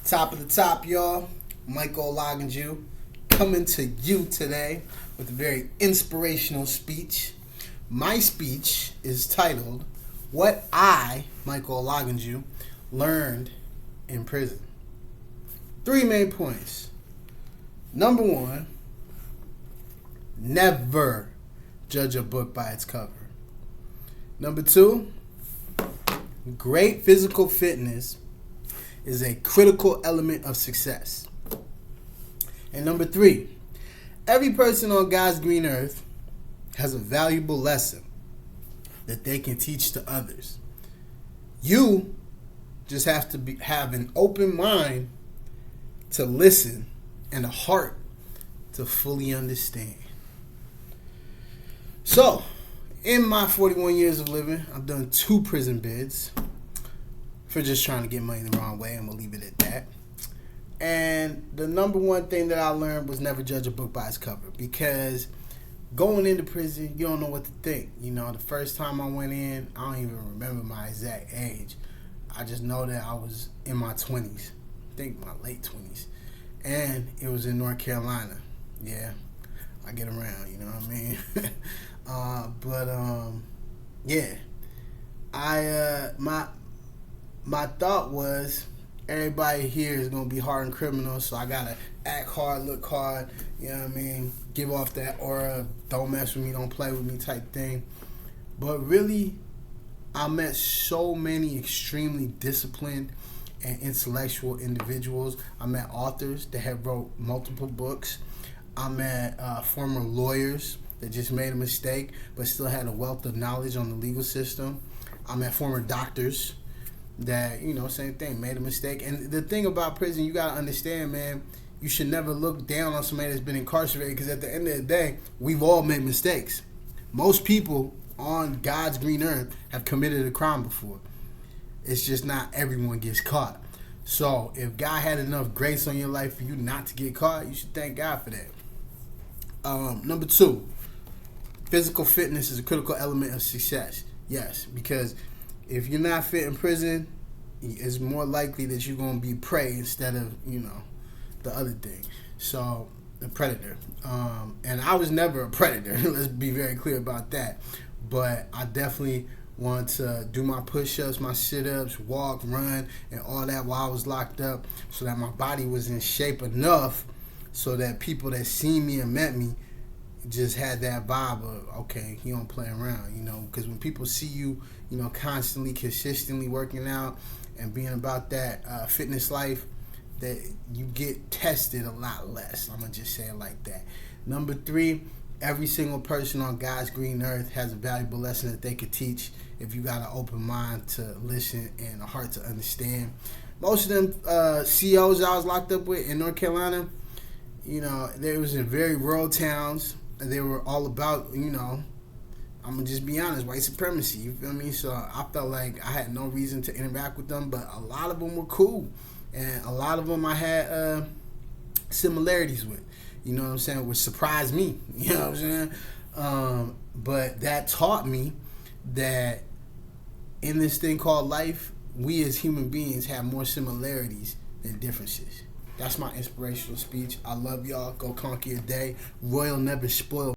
Top of the top, y'all. Michael Olagunju coming to you today with a very inspirational speech. My speech is titled, What I, Michael Olagunju, Learned in Prison. 3 main points. Number 1, never judge a book by its cover. Number 2, great physical fitness is a critical element of success. And number 3, every person on God's green earth has a valuable lesson that they can teach to others. You just have to have an open mind to listen and a heart to fully understand. So, in my 41 years of living, I've done 2 prison bids for just trying to get money the wrong way, and we'll leave it at that. And the number 1 thing that I learned was never judge a book by its cover, because going into prison, you don't know what to think. You know, the first time I went in, I don't even remember my exact age. I just know that I was in my 20s, I think my late 20s, and it was in North Carolina. Yeah, I get around, you know what I mean? My thought was, everybody here is going to be hardened criminals, so I got to act hard, look hard, you know what I mean? Give off that aura, don't mess with me, don't play with me type thing. But really, I met so many extremely disciplined and intellectual individuals. I met authors that have wrote multiple books. I met former lawyers that just made a mistake but still had a wealth of knowledge on the legal system. I met former doctors that, you know, same thing, made a mistake. And the thing about prison, you got to understand, man, you should never look down on somebody that's been incarcerated, because at the end of the day, we've all made mistakes. Most people on God's green earth have committed a crime before. It's just not everyone gets caught. So if God had enough grace on your life for you not to get caught, you should thank God for that. Number 2, physical fitness is a critical element of success. Yes, because if you're not fit in prison, it's more likely that you're going to be prey instead of, you know, the other thing. So, the predator. And I was never a predator. Let's be very clear about that. But I definitely want to do my push-ups, my sit-ups, walk, run, and all that while I was locked up, so that my body was in shape enough so that people that seen me and met me just had that vibe of, okay, he don't play around, you know, because when people see you, you know, constantly, consistently working out and being about that fitness life, that you get tested a lot less. I'm going to just say it like that. Number 3, every single person on God's green earth has a valuable lesson that they could teach if you got an open mind to listen and a heart to understand. Most of them COs I was locked up with in North Carolina, you know, they was in very rural towns. They were all about, you know, I'm going to just be honest, white supremacy, you feel me? So I felt like I had no reason to interact with them, but a lot of them were cool. And a lot of them I had similarities with, you know what I'm saying, which surprised me, you know what I'm saying? But that taught me that in this thing called life, we as human beings have more similarities than differences. That's my inspirational speech. I love y'all. Go conquer your day. Royal never spoiled.